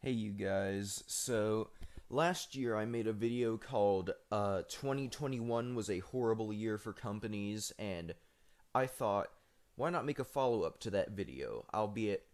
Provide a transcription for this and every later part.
Hey you guys, so last year I made a video called 2021 was a horrible year for companies, and I thought, why not make a follow-up to that video, albeit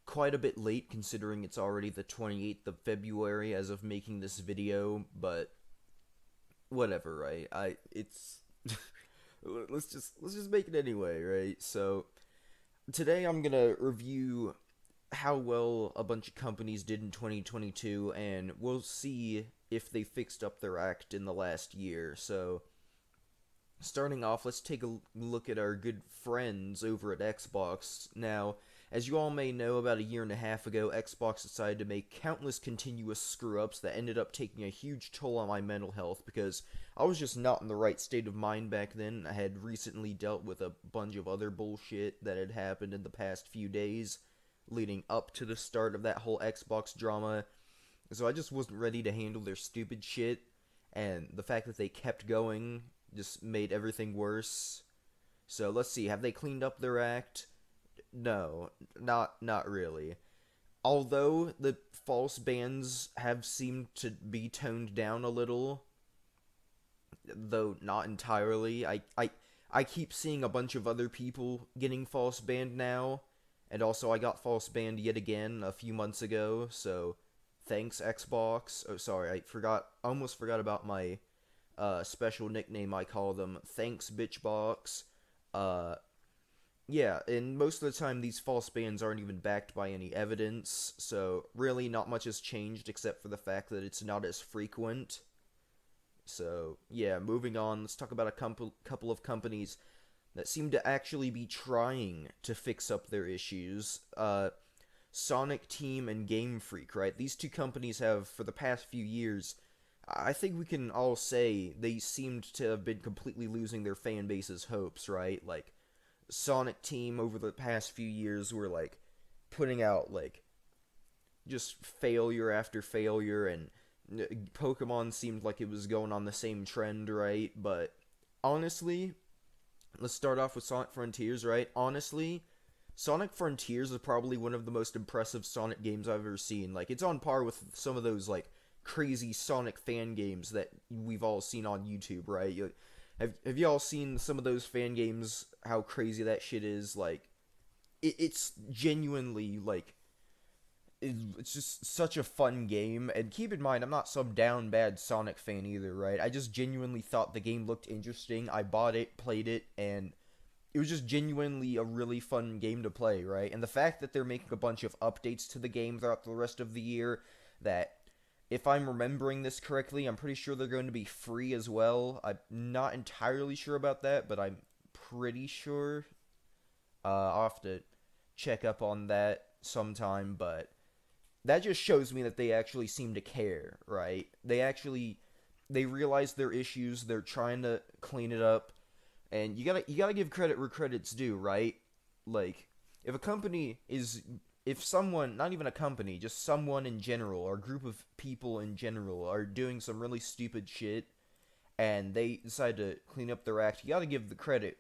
quite a bit late considering it's already the 28th of February as of making this video, but whatever, right? It's let's just make it anyway, right? So today I'm gonna review how well a bunch of companies did in 2022, and we'll see if they fixed up their act in the last year. So, starting off, let's take a look at our good friends over at Xbox. Now, as you all may know, about a year and a half ago, Xbox decided to make countless continuous screw ups that ended up taking a huge toll on my mental health because I was just not in the right state of mind back then. I had recently dealt with a bunch of other bullshit that had happened in the past few days leading up to the start of that whole Xbox drama. So I just wasn't ready to handle their stupid shit, and the fact that they kept going just made everything worse. So let's see, have they cleaned up their act? No, not really. Although the false bans have seemed to be toned down a little, though not entirely. I keep seeing a bunch of other people getting false banned now, and also I got false banned yet again a few months ago. So thanks Xbox. Oh, sorry, almost forgot about my special nickname I call them. Thanks Bitchbox. Uh, yeah, and most of the time these false bans aren't even backed by any evidence, so really not much has changed except for the fact that it's not as frequent. So, yeah, moving on, let's talk about a couple of companies that seem to actually be trying to fix up their issues. Sonic Team and Game Freak, right? These two companies have, for the past few years, I think we can all say they seemed to have been completely losing their fan base's hopes, right? Like, Sonic Team over the past few years were, like, putting out, like, just failure after failure, and Pokemon seemed like it was going on the same trend, right? But honestly, let's start off with Sonic Frontiers, right? Honestly, Sonic Frontiers is probably one of the most impressive Sonic games I've ever seen. Like, it's on par with some of those, like, crazy Sonic fan games that we've all seen on YouTube, right? Have you all seen some of those fan games, how crazy that shit is? Like, it's genuinely, like, it's just such a fun game. And keep in mind, I'm not some down bad Sonic fan either, right? I just genuinely thought the game looked interesting. I bought it, played it, and it was just genuinely a really fun game to play, right? And the fact that they're making a bunch of updates to the game throughout the rest of the year, that if I'm remembering this correctly, I'm pretty sure they're going to be free as well. I'm not entirely sure about that, but I'm pretty sure. I'll have to check up on that sometime, but that just shows me that they actually seem to care, right? They realize their issues, they're trying to clean it up, and you gotta give credit where credit's due, right? Like, if a company is if someone, not even a company, just someone in general, or a group of people in general, are doing some really stupid shit, and they decide to clean up their act, you gotta give the credit.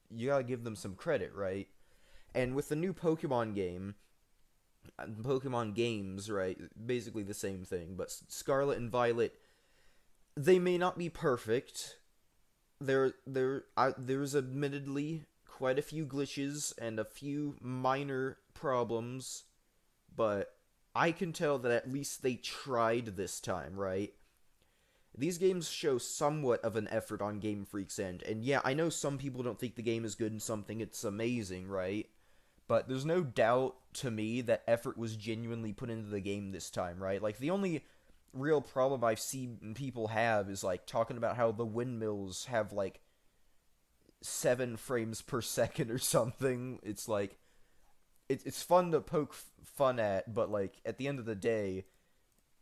You gotta give them some credit, right? And with the new Pokemon game, Pokemon games, right? Basically the same thing, but Scarlet and Violet, they may not be perfect. There's admittedly quite a few glitches and a few minor problems, but I can tell that at least they tried this time, right? These games show somewhat of an effort on Game Freak's end, and yeah, I know some people don't think the game is good and some think it's amazing, right? But there's no doubt to me that effort was genuinely put into the game this time, right? Like, the only real problem I've seen people have is, like, talking about how the windmills have, like, 7 frames per second or something. It's like, it's fun to poke fun at, but, like, at the end of the day,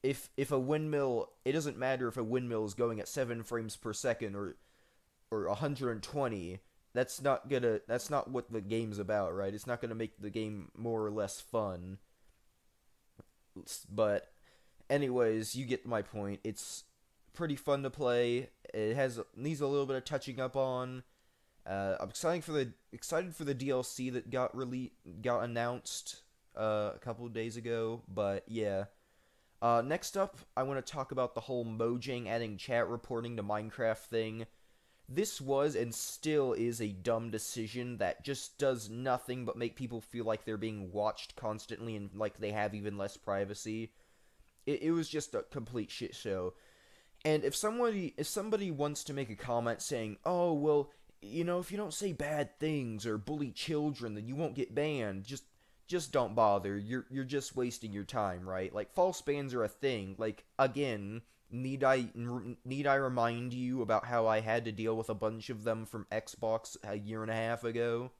if a windmill, it doesn't matter if a windmill is going at 7 frames per second or 120. That's not what the game's about, right? It's not gonna make the game more or less fun. But anyways, you get my point. It's pretty fun to play. It has needs a little bit of touching up on. I'm excited for the DLC that got announced a couple of days ago. But yeah, Next up, I want to talk about the whole Mojang adding chat reporting to Minecraft thing. This was and still is a dumb decision that just does nothing but make people feel like they're being watched constantly and like they have even less privacy. It was just a complete shit show. And if somebody wants to make a comment saying, "Oh, well, if you don't say bad things or bully children, then you won't get banned," just don't bother. You're just wasting your time, right? Like false bans are a thing. Like again, need I remind you about how I had to deal with a bunch of them from Xbox a year and a half ago?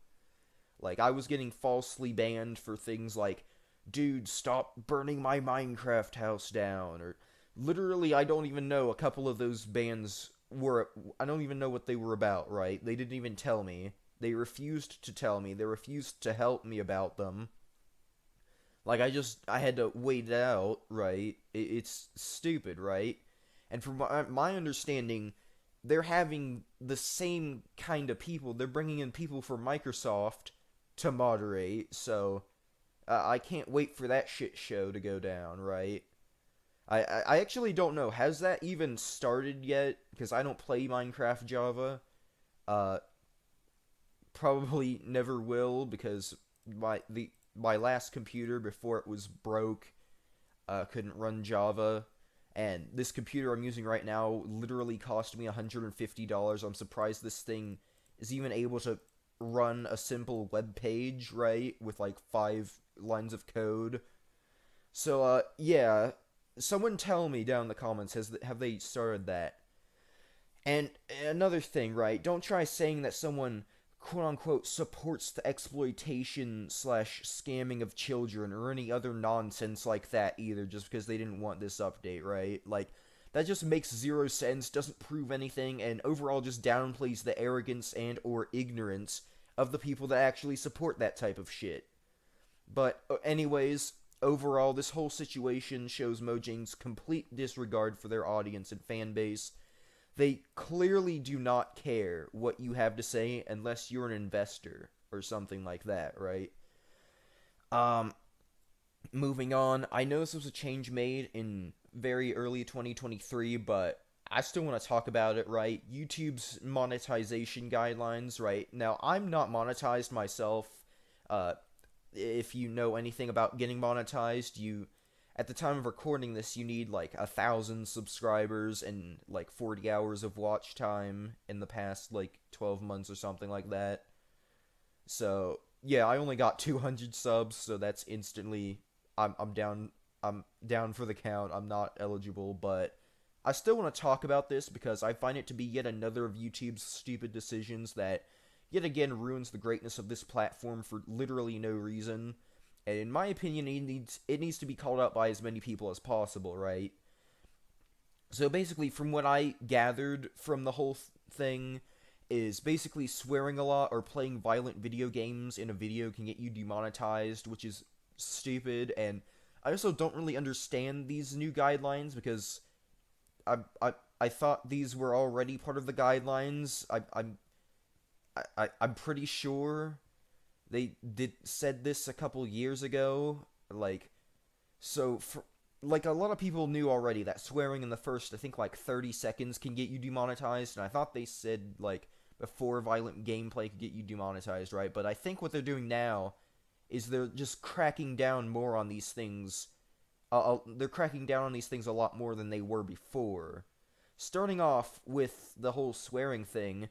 Like I was getting falsely banned for things like, "Dude, stop burning my Minecraft house down," or literally I don't even know a couple of those bans were I don't even know what they were about, right? They didn't even tell me. They refused to tell me. They refused to help me about them. Like I had to wait it out, right? It's stupid, right? And from my understanding, they're having the same kind of people. They're bringing in people from Microsoft to moderate, so I can't wait for that shit show to go down, right? I actually don't know. Has that even started yet? Because I don't play Minecraft Java. Uh, Probably never will because my last computer before it was broke couldn't run Java, and this computer I'm using right now literally cost me $150. I'm surprised this thing is even able to run a simple web page, right, with like 5 lines of code. So yeah, someone tell me down in the comments have they started that? And another thing, right? Don't try saying that someone quote unquote supports the exploitation slash scamming of children or any other nonsense like that either just because they didn't want this update, right? Like, that just makes zero sense, doesn't prove anything, and overall just downplays the arrogance and or ignorance of the people that actually support that type of shit. But, anyways, overall, this whole situation shows Mojang's complete disregard for their audience and fan base. They clearly do not care what you have to say unless you're an investor or something like that, right? Um, Moving on, I know this was a change made in very early 2023, but I still want to talk about it, right? YouTube's monetization guidelines, right? Now, I'm not monetized myself. Uh, if you know anything about getting monetized, at the time of recording this, you need like 1,000 subscribers and like 40 hours of watch time in the past like 12 months or something like that. So yeah, I only got 200 subs, so that's instantly I'm down. I'm down for the count. I'm not eligible, but I still want to talk about this because I find it to be yet another of YouTube's stupid decisions that yet again ruins the greatness of this platform for literally no reason. And in my opinion, it needs to be called out by as many people as possible, right? So basically, from what I gathered from the whole thing, is basically swearing a lot or playing violent video games in a video can get you demonetized, which is stupid. And I also don't really understand these new guidelines because I I I thought these were already part of the guidelines. I'm pretty sure they did said this a couple years ago. Like so for like a lot of people knew already that swearing in the first I think like 30 seconds can get you demonetized, and I thought they said like before violent gameplay could get you demonetized, right? But I think what they're doing now is they're just cracking down more on these things. They're cracking down on these things a lot more than they were before. Starting off with the whole swearing thing,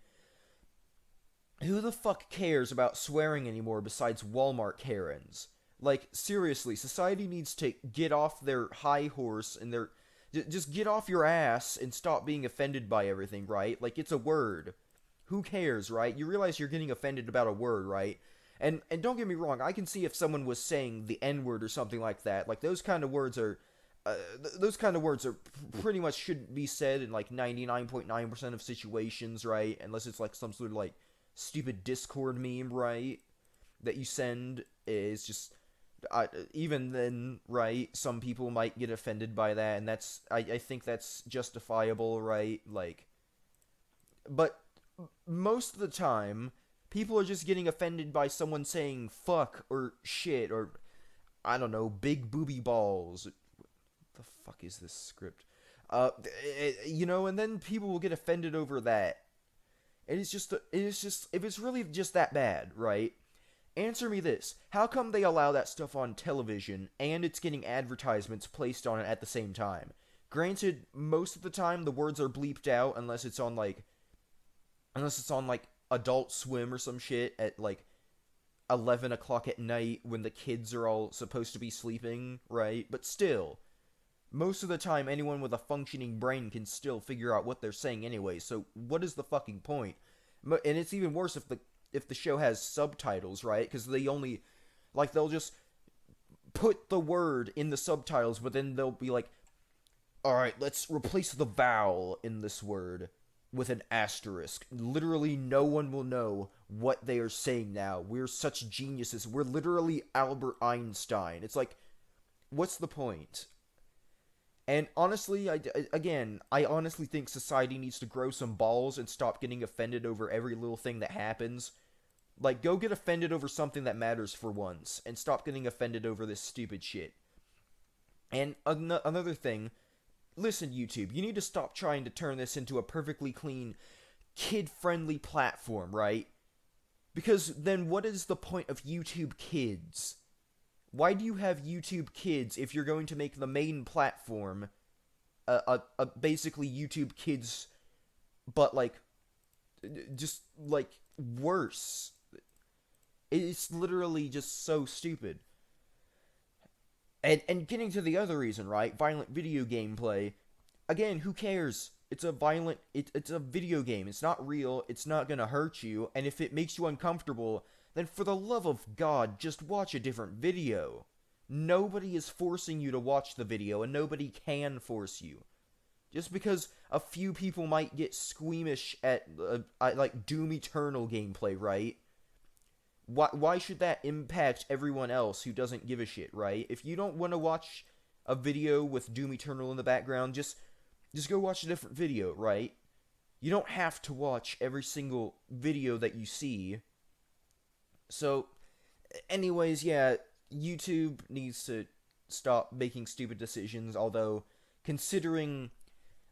who the fuck cares about swearing anymore besides Walmart Karens? Like, seriously, society needs to get off their high horse and their. Just get off your ass and stop being offended by everything, right? Like, it's a word. Who cares, right? You realize you're getting offended about a word, right? And don't get me wrong, I can see if someone was saying the N word or something like that. Like, those kind of words are. Those kind of words are pretty much shouldn't be said in like 99.9% of situations, right? Unless it's like some sort of like stupid Discord meme, right? That you send is just even then, right? Some people might get offended by that, and I think that's justifiable, right? Like, but most of the time, people are just getting offended by someone saying fuck or shit or I don't know, big booby balls. The fuck is this script? And then people will get offended over that. If it's really just that bad, right? Answer me this. How come they allow that stuff on television and it's getting advertisements placed on it at the same time? Granted, most of the time the words are bleeped out unless it's on like Adult Swim or some shit at like 11 o'clock at night when the kids are all supposed to be sleeping, right? But still, most of the time anyone with a functioning brain can still figure out what they're saying anyway, so what is the fucking point? And it's even worse if the show has subtitles, right? Because they'll just put the word in the subtitles, but then they'll be like, alright, let's replace the vowel in this word with an asterisk. Literally no one will know what they are saying now. We're such geniuses. We're literally Albert Einstein. It's like, what's the point? And honestly, I honestly think society needs to grow some balls and stop getting offended over every little thing that happens. Like, go get offended over something that matters for once, and stop getting offended over this stupid shit. And another thing, listen, YouTube, you need to stop trying to turn this into a perfectly clean, kid-friendly platform, right? Because then what is the point of YouTube Kids? Why do you have YouTube Kids if you're going to make the main platform basically YouTube Kids, but like, just like worse? It's literally just so stupid. And getting to the other reason, right? Violent video gameplay. Again, who cares? It's a video game. It's not real. It's not gonna hurt you. And if it makes you uncomfortable, then for the love of God, just watch a different video. Nobody is forcing you to watch the video, and nobody can force you. Just because a few people might get squeamish at like Doom Eternal gameplay, right? Why should that impact everyone else who doesn't give a shit, right? If you don't want to watch a video with Doom Eternal in the background, just go watch a different video, right? You don't have to watch every single video that you see. So, anyways, yeah, YouTube needs to stop making stupid decisions, although, considering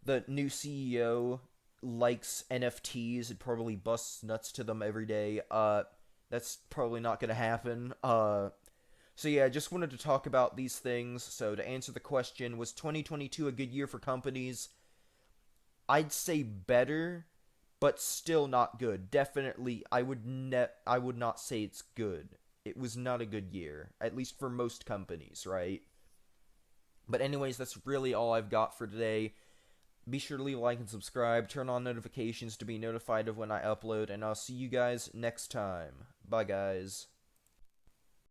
the new CEO likes NFTs and probably busts nuts to them every day, that's probably not gonna happen. So yeah, just wanted to talk about these things. So to answer the question, was 2022 a good year for companies? I'd say better, but still not good. Definitely, I would not say it's good. It was not a good year, at least for most companies, right? But anyways, that's really all I've got for today. Be sure to leave a like and subscribe, turn on notifications to be notified of when I upload, and I'll see you guys next time. Bye, guys.